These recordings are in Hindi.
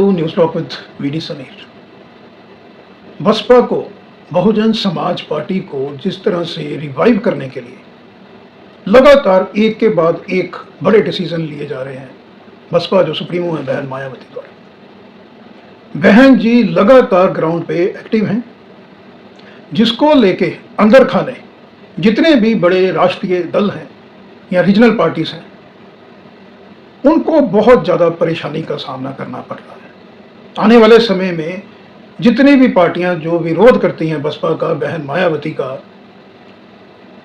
To news talk with VD Sameer. Baspa को, बहुजन समाज पार्टी को जिस तरह से रिवाइव करने के लिए लगातार एक के बाद एक बड़े डिसीजन लिए जा रहे हैं, बसपा जो सुप्रीमो है बहन मायावती द्वारा, बहन जी लगातार ग्राउंड पे एक्टिव हैं, जिसको लेके अंदर खाने जितने भी बड़े राष्ट्रीय दल हैं या रीजनल पार्टीज हैं, उनको बहुत ज़्यादा परेशानी का सामना करना पड़ रहा है। आने वाले समय में जितनी भी पार्टियां जो विरोध करती हैं बसपा का, बहन मायावती का,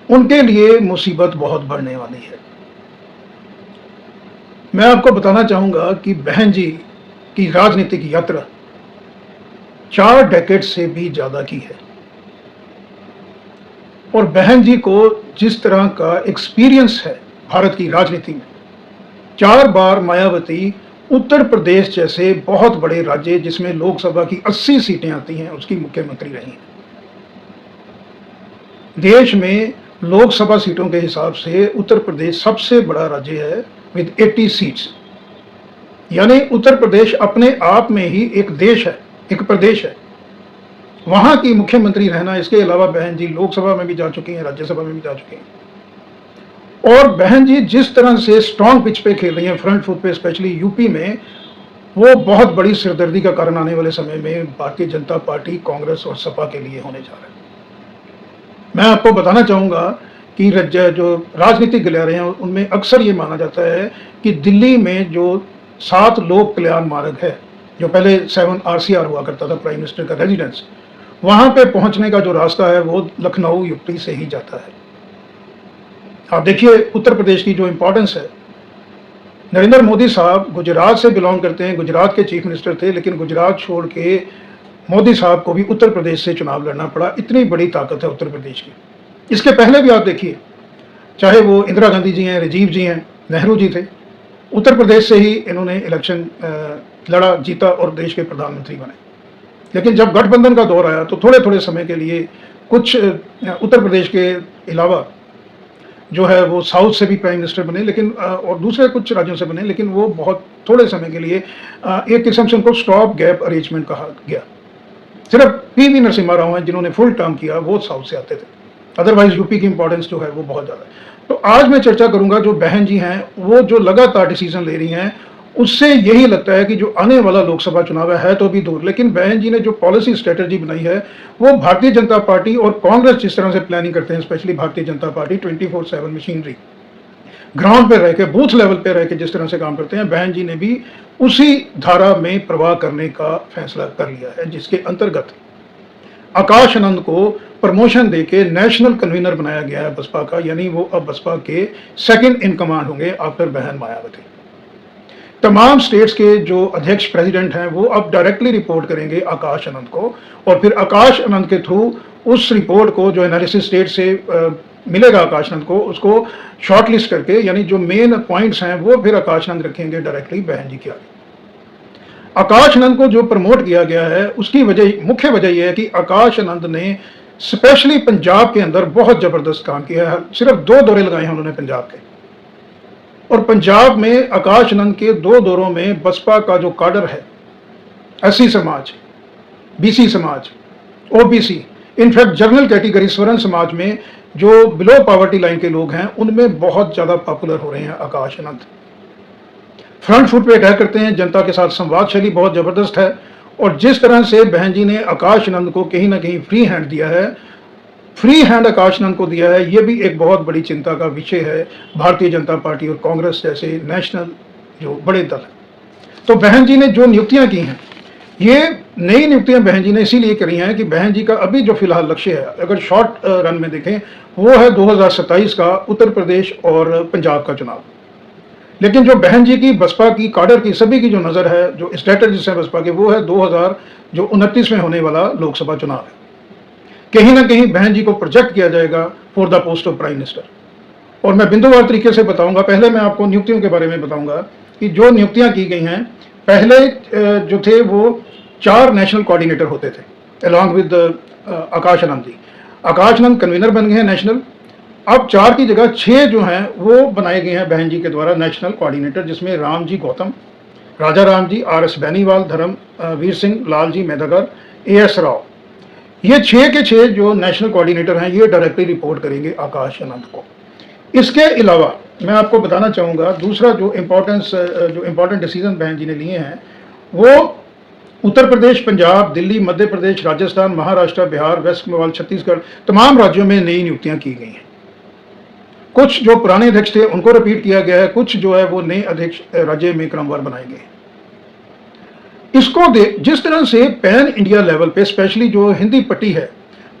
उनके लिए मुसीबत बहुत बढ़ने वाली है। मैं आपको बताना चाहूंगा कि बहन जी की राजनीतिक यात्रा 4 डेकेड से भी ज्यादा की है और बहन जी को जिस तरह का एक्सपीरियंस है भारत की राजनीति में, 4 बार मायावती उत्तर प्रदेश जैसे बहुत बड़े राज्य जिसमें लोकसभा की 80 सीटें आती हैं, उसकी मुख्यमंत्री रही हैं। देश में लोकसभा सीटों के हिसाब से उत्तर प्रदेश सबसे बड़ा राज्य है विद 80 सीट्स, यानी उत्तर प्रदेश अपने आप में ही एक देश है, एक प्रदेश है। वहां की मुख्यमंत्री रहना, इसके अलावा बहन जी लोकसभा में भी जा चुकी हैं, राज्यसभा में भी जा चुकी हैं। और बहन जी जिस तरह से स्ट्रॉन्ग पिच पे खेल रही हैं, फ्रंट फुट पे, स्पेशली यूपी में, वो बहुत बड़ी सिरदर्दी का कारण आने वाले समय में भारतीय जनता पार्टी, कांग्रेस और सपा के लिए होने जा रहा है। मैं आपको बताना चाहूंगा कि जो राजनीतिक गलियारे हैं उनमें अक्सर ये माना जाता है कि दिल्ली में जो 7 लोक कल्याण मार्ग है, जो पहले 7 RCR हुआ करता था, प्राइम मिनिस्टर का रेजिडेंस, वहां पे पहुंचने का जो रास्ता है वो लखनऊ यूपी से ही जाता है। आप देखिए उत्तर प्रदेश की जो इंपॉर्टेंस है, नरेंद्र मोदी साहब गुजरात से बिलोंग करते हैं, गुजरात के चीफ मिनिस्टर थे, लेकिन गुजरात छोड़ के मोदी साहब को भी उत्तर प्रदेश से चुनाव लड़ना पड़ा। इतनी बड़ी ताकत है उत्तर प्रदेश की। इसके पहले भी आप देखिए, चाहे वो इंदिरा गांधी जी हैं, राजीव जी हैं, नेहरू जी थे, उत्तर प्रदेश से ही इन्होंने इलेक्शन लड़ा, जीता और देश के प्रधानमंत्री बने। लेकिन जब गठबंधन का दौर आया तो थोड़े थोड़े समय के लिए कुछ उत्तर प्रदेश के अलावा जो है वो साउथ से भी प्राइम मिनिस्टर बने, लेकिन और दूसरे कुछ राज्यों से बने, लेकिन वो बहुत थोड़े समय के लिए एक किस्म से उनको स्टॉप गैप अरेंजमेंट कहा गया। सिर्फ PV नरसिम्हा राव हैं जिन्होंने फुल टर्म किया, वो साउथ से आते थे, अदरवाइज यूपी की इंपॉर्टेंस जो है वो बहुत ज़्यादा है। तो आज मैं चर्चा करूंगा जो बहन जी हैं, वो जो लगातार डिसीजन ले रही हैं, उससे यही लगता है कि जो आने वाला लोकसभा चुनाव है तो भी दूर, लेकिन बहन जी ने जो पॉलिसी स्ट्रेटजी बनाई है वो भारतीय जनता पार्टी और कांग्रेस जिस तरह से प्लानिंग करते हैं, specially Bharatiya Janata party 24/7 machinery, ground पे रह के, बूथ लेवल पे रह के जिस तरह से काम करते हैं, बहन जी ने भी उसी धारा में प्रवाह करने का फैसला कर लिया है, जिसके अंतर्गत आकाश आनंद को प्रमोशन देके नेशनल कन्वीनर बनाया गया है बसपा का, यानी वो अब बसपा के सेकंड इन कमांड होंगे आफ्टर बहन मायावती। तमाम स्टेट्स के जो अध्यक्ष प्रेसिडेंट हैं वो अब डायरेक्टली रिपोर्ट करेंगे आकाश आनंद को, और फिर आकाश आनंद के थ्रू उस रिपोर्ट को जो एनालिसिस स्टेट से मिलेगा आकाश आनंद को, उसको शॉर्टलिस्ट करके, यानी जो मेन पॉइंट्स हैं वो फिर आकाश आनंद रखेंगे डायरेक्टली बहन जी के आगे। आकाश आनंद को जो प्रमोट किया गया है उसकी मुख्य वजह यह है कि आकाश आनंद ने स्पेशली पंजाब के अंदर बहुत जबरदस्त काम किया है। सिर्फ 2 दौरे लगाए हैं उन्होंने पंजाब के, और पंजाब में आकाश आनंद के 2 दौरों में बसपा का जो काडर है, SC समाज, BC समाज, OBC, इनफैक्ट जनरल कैटेगरी स्वर्ण समाज में जो बिलो पॉवर्टी लाइन के लोग हैं, उनमें बहुत ज्यादा पॉपुलर हो रहे हैं आकाश आनंद। फ्रंट फुट पे अटैक करते हैं, जनता के साथ संवाद शैली बहुत जबरदस्त है, और जिस तरह से बहन जी ने आकाश आनंद को कहीं ना कहीं फ्री हैंड दिया है, फ्री हैंड आकाश आनंद को दिया है, ये भी एक बहुत बड़ी चिंता का विषय है भारतीय जनता पार्टी और कांग्रेस जैसे नेशनल जो बड़े दल हैं। तो बहन जी ने जो नियुक्तियां की हैं, ये नई नियुक्तियां बहन जी ने इसीलिए करी हैं कि बहन जी का अभी जो फिलहाल लक्ष्य है, अगर शॉर्ट रन में देखें, वो है 2027 का उत्तर प्रदेश और पंजाब का चुनाव। लेकिन जो बहन जी की, बसपा की काडर की, सभी की जो नज़र है, जो स्ट्रेटजिस्ट है बसपा के, वो है 2029 में होने वाला लोकसभा चुनाव है। कहीं ना कहीं बहन जी को प्रोजेक्ट किया जाएगा for the post of prime minister, और मैं बिंदुवार तरीके से बताऊंगा। पहले मैं आपको नियुक्तियों के बारे में बताऊंगा कि जो नियुक्तियां की गई हैं, पहले जो थे वो 4 नेशनल कोऑर्डिनेटर होते थे along with Akash Anand ji. Akash Anand convener बन गए हैं नेशनल, अब 4 की जगह 6 जो हैं वो बनाए गए हैं बहन जी के द्वारा नेशनल कोऑर्डिनेटर, जिसमें Ram ji Gautam, Raja Ram ji, R S Beniwal, Veer Singh, Lal ji Medhagar, A S Rao, ये 6 के 6 जो नेशनल कोऑर्डिनेटर हैं, ये डायरेक्टली रिपोर्ट करेंगे आकाश आनंद को। इसके अलावा मैं आपको बताना चाहूँगा, दूसरा जो इम्पोर्टेंट डिसीजन बहन जी ने लिए हैं, वो उत्तर प्रदेश, पंजाब, दिल्ली, मध्य प्रदेश, राजस्थान, महाराष्ट्र, बिहार, वेस्ट बंगाल, छत्तीसगढ़, तमाम राज्यों में नई नियुक्तियां की गई हैं। कुछ जो पुराने अध्यक्ष थे उनको रिपीट किया गया है, कुछ जो है वो नए अध्यक्ष राज्य में क्रमवार बनाए गए। इसको जिस तरह से पैन इंडिया लेवल पे, स्पेशली जो हिंदी पट्टी है,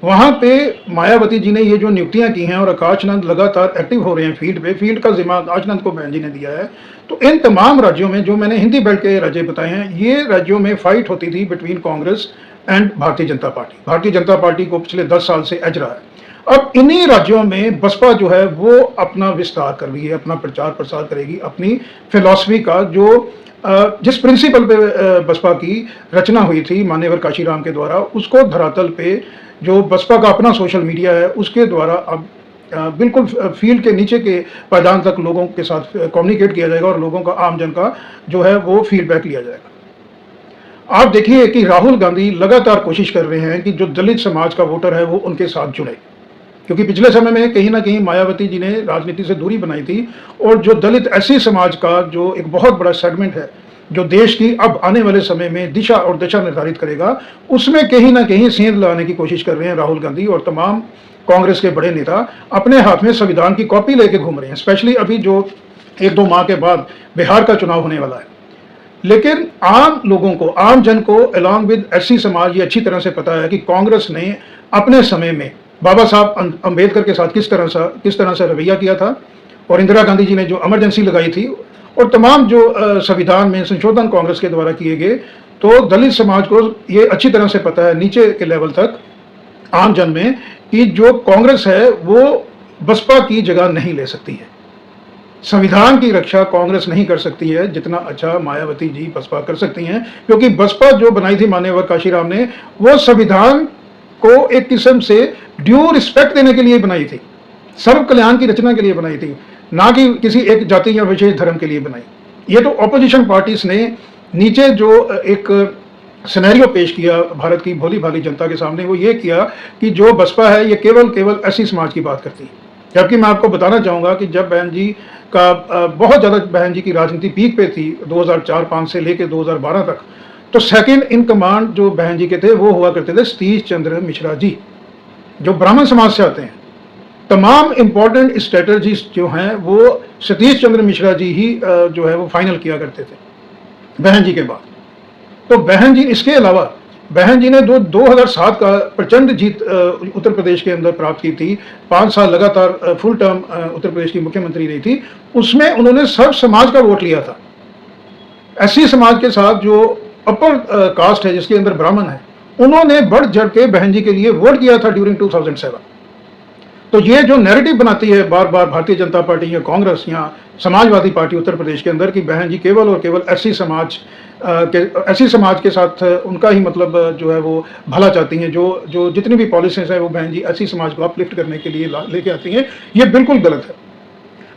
वहां पे मायावती जी ने ये जो नियुक्तियां की हैं और आकाशनंद लगातार एक्टिव हो रहे हैं फील्ड पे, फील्ड का जिम्मा आकाशनंद को बहन जी ने दिया है। तो इन तमाम राज्यों में जो मैंने हिंदी बेल्ट के राज्य बताए हैं, ये राज्यों में फाइट होती थी between Congress and Bharatiya Janata party. Bharatiya Janata party को पिछले 10 साल से एज रहा है। अब इन्हीं राज्यों में बसपा जो है वो अपना विस्तार कर रही है, अपना प्रचार प्रसार करेगी, अपनी फिलॉसफी का जो जिस प्रिंसिपल पे बसपा की रचना हुई थी मान्यवर काशीराम के द्वारा, उसको धरातल पे जो बसपा का अपना सोशल मीडिया है उसके द्वारा अब बिल्कुल फील्ड के नीचे के पायदान तक लोगों के साथ कम्युनिकेट किया जाएगा और लोगों का, आम जन का जो है वो फीडबैक लिया जाएगा। आप देखिए कि राहुल गांधी लगातार कोशिश कर रहे हैं कि जो दलित समाज का वोटर है वो उनके साथ जुड़े, क्योंकि पिछले समय में कहीं ना कहीं मायावती जी ने राजनीति से दूरी बनाई थी और जो दलित एससी समाज का जो एक बहुत बड़ा सेगमेंट है जो देश की अब आने वाले समय में दिशा और दशा निर्धारित करेगा, उसमें कहीं ना कहीं सेंध लाने की कोशिश कर रहे हैं राहुल गांधी और तमाम कांग्रेस के बड़े नेता। अपने हाथ में संविधान की कॉपी लेके घूम रहे हैं, स्पेशली अभी जो 1-2 माह के बाद बिहार का चुनाव होने वाला है। लेकिन आम लोगों को, आम जन को अलॉन्ग विद एससी समाज ये अच्छी तरह से पता है कि कांग्रेस ने अपने समय में बाबा साहब अंबेडकर के साथ किस तरह से रवैया किया था और इंदिरा गांधी जी ने जो इमरजेंसी लगाई थी और तमाम जो संविधान में संशोधन कांग्रेस के द्वारा किए गए, तो दलित समाज को ये अच्छी तरह से पता है नीचे के लेवल तक आम जन में कि जो कांग्रेस है वो बसपा की जगह नहीं ले सकती है। संविधान की रक्षा कांग्रेस नहीं कर सकती है जितना अच्छा मायावती जी बसपा कर सकती हैं, क्योंकि बसपा जो बनाई थी माननीय काशीराम ने, वो संविधान को एक किस्म से ड्यू रिस्पेक्ट देने के लिए बनाई थी, सर्व कल्याण की रचना के लिए बनाई थी, ना कि किसी एक जाति या विशेष धर्म के लिए बनाई। ये तो ऑपोजिशन पार्टीज ने नीचे जो एक सिनेरियो पेश किया भारत की भोली भाली जनता के सामने, वो ये किया कि जो बसपा है ये केवल एससी समाज की बात करती है। जबकि मैं आपको बताना चाहूँगा कि जब बहन जी का बहुत ज़्यादा बहन जी की राजनीति पीक पे थी 2004-05 से लेकर 2012 तक, तो सेकंड इन कमांड जो बहन जी के थे वो हुआ करते थे सतीश चंद्र मिश्रा जी, जो ब्राह्मण समाज से आते हैं। तमाम इंपॉर्टेंट स्ट्रेटजीज जो हैं वो सतीश चंद्र मिश्रा जी ही जो है वो फाइनल किया करते थे बहन जी के बाद। तो बहन जी, इसके अलावा बहन जी ने 2007 का प्रचंड जीत उत्तर प्रदेश के अंदर प्राप्त की थी, 5 साल लगातार फुल टर्म उत्तर प्रदेश की मुख्यमंत्री रही थी। उसमें उन्होंने सब समाज का वोट लिया था। एससी समाज के साथ जो अपर कास्ट है जिसके अंदर ब्राह्मण है, उन्होंने बढ़ चढ़ के बहन जी के लिए वोट किया था ड्यूरिंग 2007। तो ये जो नैरेटिव बनाती है बार बार भारतीय जनता पार्टी या कांग्रेस या समाजवादी पार्टी उत्तर प्रदेश के अंदर कि बहन जी केवल और केवल एससी समाज के साथ उनका ही मतलब जो है वो भला चाहती हैं, जो जितनी भी पॉलिसीज हैं वो बहन जी एससी समाज को अपलिफ्ट करने के लिए लेके आती हैं, ये बिल्कुल गलत है।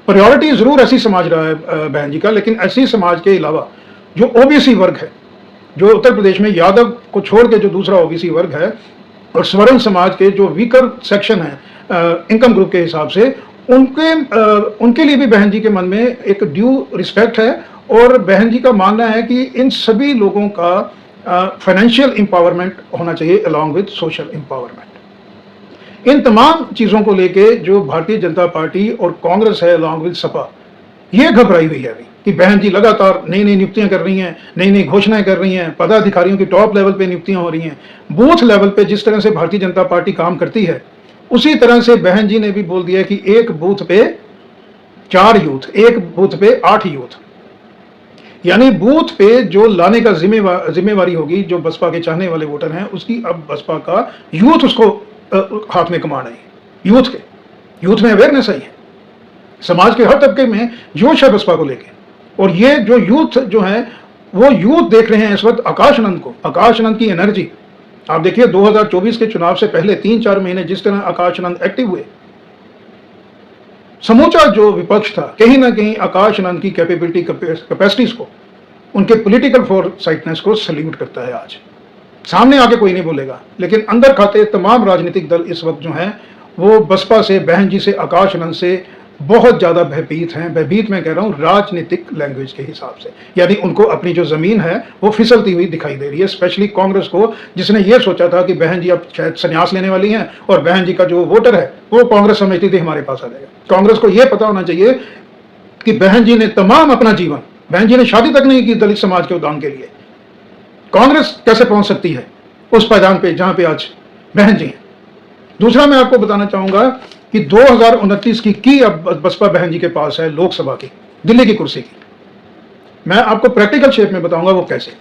प्रायोरिटी जरूर एससी समाज रहा है बहन जी का, लेकिन एससी समाज के अलावा जो ओबीसी वर्ग है, जो उत्तर प्रदेश में यादव को छोड़ के जो दूसरा ओबीसी वर्ग है और स्वर्ण समाज के जो वीकर सेक्शन है इनकम ग्रुप के हिसाब से, उनके लिए भी बहन जी के मन में एक ड्यू रिस्पेक्ट है। और बहन जी का मानना है कि इन सभी लोगों का फाइनेंशियल एम्पावरमेंट होना चाहिए अलॉन्ग विद सोशल एम्पावरमेंट। इन तमाम चीज़ों को लेके जो भारतीय जनता पार्टी और कांग्रेस है अलॉन्ग विद सपा, ये घबराई हुई है अभी कि बहन जी लगातार नई नई नियुक्तियां कर रही हैं, नई नई घोषणाएं कर रही हैं, पदाधिकारियों की टॉप लेवल पे नियुक्तियां हो रही हैं। बूथ लेवल पे जिस तरह से भारतीय जनता पार्टी काम करती है, उसी तरह से बहन जी ने भी बोल दिया कि एक बूथ पे 4 यूथ, एक बूथ पे 8 यूथ, यानी बूथ पे जो लाने का जिम्मेवारी होगी जो बसपा के चाहने वाले वोटर हैं, उसकी अब बसपा का यूथ उसको हाथ में कमान आई। यूथ में अवेयरनेस आई है, समाज के हर तबके में जोश है बसपा को लेके। और ये जो यूथ जो है वो यूथ देख रहे हैं इस वक्त आकाश आनंद को, आकाश आनंद की एनर्जी। आप देखिए 2024 के चुनाव से पहले 3-4 महीने जिस तरह आकाश आनंद एक्टिव हुए, समूचा जो विपक्ष था कहीं ना कहीं आकाश आनंद की कैपेबिलिटी कैपेसिटीज को उनके पॉलिटिकल फोरसाइटनेस को सल्यूट करता है। आज सामने आके कोई नहीं बोलेगा, लेकिन अंदर खाते तमाम राजनीतिक दल इस वक्त जो हैं वो बसपा से, बहन जी से, आकाश आनंद से बहुत ज़्यादा भयभीत हैं। भयभीत मैं कह रहा हूँ राजनीतिक लैंग्वेज के हिसाब से, यानी उनको अपनी जो ज़मीन है वो फिसलती हुई दिखाई दे रही है। स्पेशली कांग्रेस को, जिसने ये सोचा था कि बहन जी अब शायद संन्यास लेने वाली हैं और बहन जी का जो वोटर है वो कांग्रेस समझती थी हमारे पास आ जाएगा। कांग्रेस को ये पता होना चाहिए कि बहन जी ने तमाम अपना जीवन, बहन जी ने शादी तक नहीं की दलित समाज के उत्थान के लिए। कांग्रेस कैसे पहुंच सकती है उस पायदान पे जहां पे आज बहन जी हैं। दूसरा मैं आपको बताना चाहूंगा कि 2029 की अब बसपा बहन जी के पास है लोकसभा की, दिल्ली की कुर्सी की। मैं आपको प्रैक्टिकल शेप में बताऊंगा वो कैसे।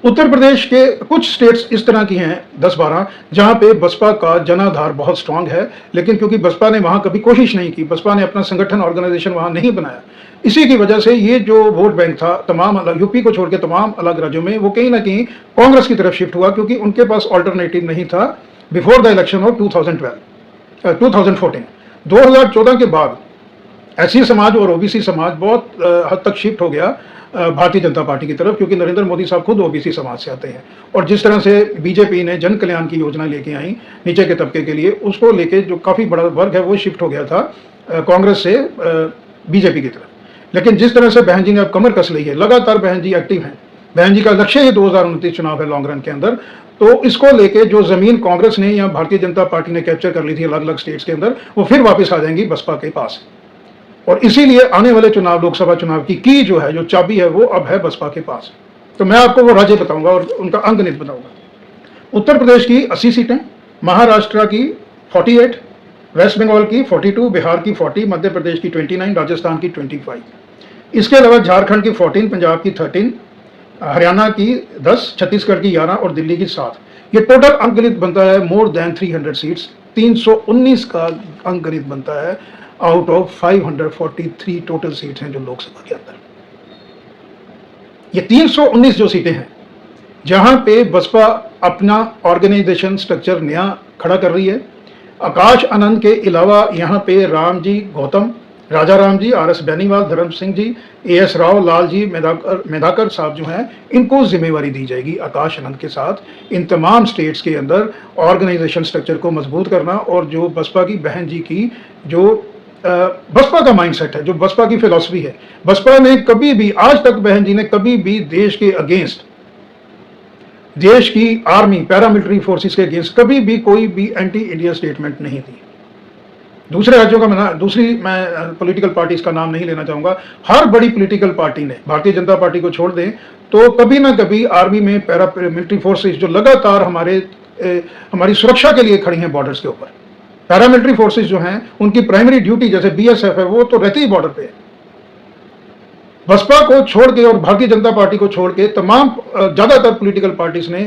उत्तर प्रदेश के कुछ स्टेट्स इस तरह की हैं 10-12 जहां पे बसपा का जनाधार बहुत स्ट्रांग है, लेकिन क्योंकि बसपा ने वहां कभी कोशिश नहीं की, बसपा ने अपना संगठन ऑर्गेनाइजेशन वहां नहीं बनाया, इसी की वजह से ये जो वोट बैंक था तमाम अलग, यूपी को छोड़ के तमाम अलग राज्यों में, वो कहीं ना कहीं कांग्रेस की तरफ शिफ्ट हुआ, क्योंकि उनके पास ऑल्टरनेटिव नहीं था बिफोर द इलेक्शन ऑफ 2014। 2014 के बाद एससी समाज और ओबीसी समाज बहुत हद तक शिफ्ट हो गया भारतीय जनता पार्टी की तरफ, क्योंकि नरेंद्र मोदी साहब खुद ओबीसी समाज से आते हैं। और जिस तरह से बीजेपी ने जन कल्याण की योजना लेके आई नीचे के तबके के लिए, उसको लेके जो काफ़ी बड़ा वर्ग है वो शिफ्ट हो गया था कांग्रेस से बीजेपी की तरफ। लेकिन जिस तरह से बहन जी ने अब कमर कस ली है, लगातार बहन जी एक्टिव हैं, बहन जी का लक्ष्य ही 2029 चुनाव है लॉन्ग रन के अंदर, तो इसको लेके जो जमीन कांग्रेस ने या भारतीय जनता पार्टी ने कैप्चर कर ली थी अलग अलग स्टेट्स के अंदर, वो फिर वापस आ जाएंगी बसपा के पास। और इसीलिए आने वाले चुनाव, लोकसभा चुनाव की जो है, जो चाबी है, वो अब है बसपा के पास। तो मैं आपको वो राज्य बताऊंगा और उनका अंकगणित बताऊंगा। उत्तर प्रदेश की 80 सीटें, महाराष्ट्र की 48, वेस्ट बंगाल की 42, बिहार की 40, मध्य प्रदेश की 29, राजस्थान की 25। इसके अलावा झारखंड की 14, पंजाब की 13, हरियाणा की 10, छत्तीसगढ़ की 11 और दिल्ली की 7। ये टोटल अंकगणित बनता है मोर देन 300 सीट्स, 319 का अंकगणित बनता है आउट ऑफ 543 टोटल सीट्स हैं जो लोकसभा के अंदर। ये 319 जो सीटें हैं जहां पे बसपा अपना ऑर्गेनाइजेशन स्ट्रक्चर नया खड़ा कर रही है। आकाश आनंद के अलावा यहाँ पे राम जी गौतम, राजा राम जी, RS बेनीवाल, धर्म सिंह जी, AS राव, लाल जी मेधाकर साहब जो हैं, इनको जिम्मेवारी दी जाएगी आकाश आनंद के साथ इन तमाम स्टेट्स के अंदर ऑर्गेनाइजेशन स्ट्रक्चर को मजबूत करना। और जो बसपा की बहन जी की जो बसपा का माइंडसेट है, जो बसपा की फिलॉसफी है, बसपा ने कभी भी आज तक, बहन जी ने कभी भी देश के अगेंस्ट, देश की आर्मी पैरामिलिट्री फोर्सेस के अगेंस्ट कभी भी कोई भी एंटी इंडिया स्टेटमेंट नहीं दी। दूसरे राज्यों का मैं पॉलिटिकल पार्टीज का नाम नहीं लेना चाहूंगा, हर बड़ी पॉलिटिकल पार्टी ने, भारतीय जनता पार्टी को छोड़ दें तो कभी ना कभी आर्मी में पैरामिलिट्री फोर्सेस जो लगातार हमारी सुरक्षा के लिए खड़ी हैं बॉर्डर्स के ऊपर, पैरामिलिट्री फोर्सेस जो हैं उनकी प्राइमरी ड्यूटी जैसे BSF है वो तो रहती ही बॉर्डर पे है। बसपा को छोड़ के और भारतीय जनता पार्टी को छोड़ के तमाम ज्यादातर पॉलिटिकल पार्टीज ने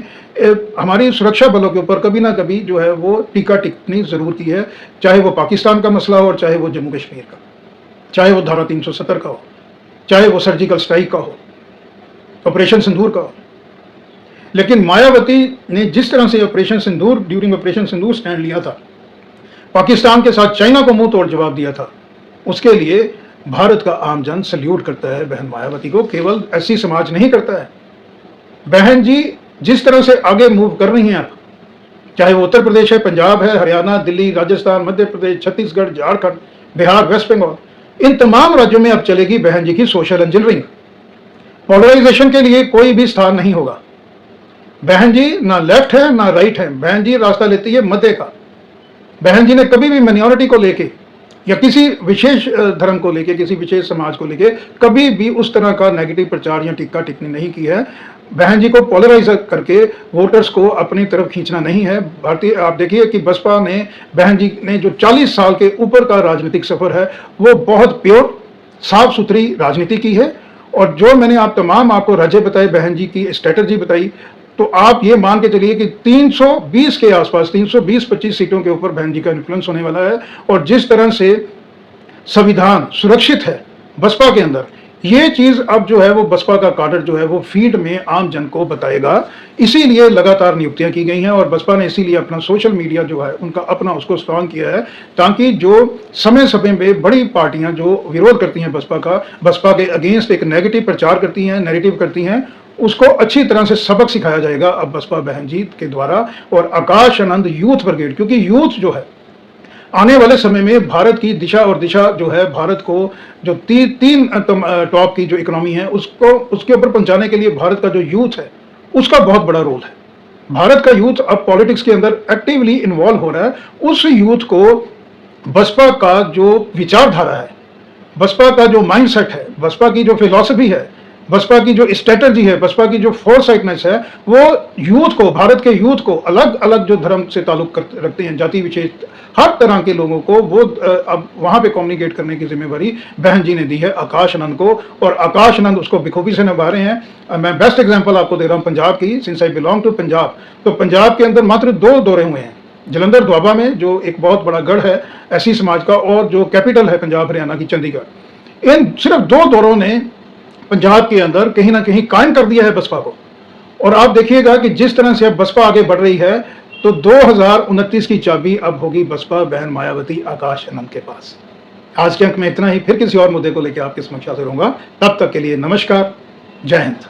हमारी सुरक्षा बलों के ऊपर कभी ना कभी जो है वो टीका टिप्पणी जरूर की है, चाहे वो पाकिस्तान का मसला हो और चाहे वो जम्मू कश्मीर का, चाहे वो धारा 370 का हो, चाहे वो सर्जिकल स्ट्राइक का हो, ऑपरेशन सिंदूर का हो। लेकिन मायावती ने जिस तरह से ऑपरेशन सिंदूर, ड्यूरिंग ऑपरेशन सिंदूर स्टैंड लिया था, पाकिस्तान के साथ चाइना को मुंह तोड़ जवाब दिया था, उसके लिए भारत का आम जन सल्यूट करता है बहन मायावती को, केवल एससी समाज नहीं करता है। बहन जी जिस तरह से आगे मूव कर रही हैं, आप चाहे वो उत्तर प्रदेश है, पंजाब है, हरियाणा, दिल्ली, राजस्थान, मध्य प्रदेश, छत्तीसगढ़, झारखंड, बिहार, वेस्ट बंगाल, इन तमाम राज्यों में अब चलेगी बहन जी की सोशल इंजीनियरिंग। पोलराइजेशन के लिए कोई भी स्थान नहीं होगा। बहन जी ना लेफ्ट है ना राइट है, बहन जी रास्ता लेती है मध्य का। बहन जी ने कभी भी माइनॉरिटी को लेके या किसी विशेष धर्म को लेके, किसी विशेष समाज को लेके कभी भी उस तरह का नेगेटिव प्रचार या टिक्का टिप्पणी नहीं की है। बहन जी को पोलराइज करके वोटर्स को अपनी तरफ खींचना नहीं है। भारतीय, आप देखिए कि बसपा ने, बहन जी ने जो 40 साल के ऊपर का राजनीतिक सफर है वो बहुत प्योर साफ सुथरी राजनीति की है। और जो मैंने आपको राज्य बताए, बहन जी की स्ट्रेटजी बताई, तो आप ये मान के चलिए कि 320 के आसपास, 320-25 सीटों के ऊपर बहन जी का इन्फ्लुएंस होने वाला है। और जिस तरह से संविधान सुरक्षित है बसपा के अंदर, ये चीज अब जो है वो बसपा का काडर जो है वो फील्ड में आम जन को बताएगा। इसीलिए लगातार नियुक्तियां की गई हैं और बसपा ने इसीलिए अपना सोशल मीडिया जो है उनका अपना उसको स्ट्रांग किया है, ताकि जो समय समय में बड़ी पार्टियां जो विरोध करती हैं बसपा का, बसपा के अगेंस्ट एक नेगेटिव प्रचार करती हैं, नैरेटिव करती हैं, उसको अच्छी तरह से सबक सिखाया जाएगा अब बसपा बहनजीत के द्वारा। और आकाश आनंद यूथ ब्रिगेड, क्योंकि यूथ जो है आने वाले समय में भारत की दिशा और दिशा जो है, भारत को जो तीन टॉप की जो इकोनॉमी है उसको उसके ऊपर पहुंचाने के लिए भारत का जो यूथ है उसका बहुत बड़ा रोल है। भारत का यूथ अब पॉलिटिक्स के अंदर एक्टिवली इन्वॉल्व हो रहा है। उस यूथ को बसपा का जो विचारधारा है, बसपा का जो माइंडसेट है, बसपा की जो फिलॉसफी है, बसपा की जो स्ट्रेटजी है, बसपा की जो फोरसाइटनेस है, वो यूथ को, भारत के यूथ को, अलग अलग जो धर्म से ताल्लुक रखते हैं, जाति विशेष हर तरह के लोगों को वो अब वहां पे कम्युनिकेट करने की जिम्मेवारी बहन जी ने दी है आकाश आनंद को, और आकाश आनंद उसको बखूबी से निभा रहे हैं। मैं बेस्ट एग्जांपल आपको दे रहा हूँ पंजाब की, since I belong to Punjab. तो पंजाब के अंदर मात्र 2 दौरे हुए हैं, जलंधर दोआबा में जो एक बहुत बड़ा गढ़ है एससी समाज का, और जो कैपिटल है पंजाब हरियाणा की चंडीगढ़। इन सिर्फ 2 दौरों ने पंजाब के अंदर कहीं ना कहीं कायम कर दिया है बसपा को। और आप देखिएगा कि जिस तरह से अब बसपा आगे बढ़ रही है, तो 2029 की चाबी अब होगी बसपा बहन मायावती आकाश आनंद के पास। आज के अंक में इतना ही, फिर किसी और मुद्दे को लेकर आपके समक्ष हाजिर होऊंगा। तब तक के लिए नमस्कार, जय हिंद।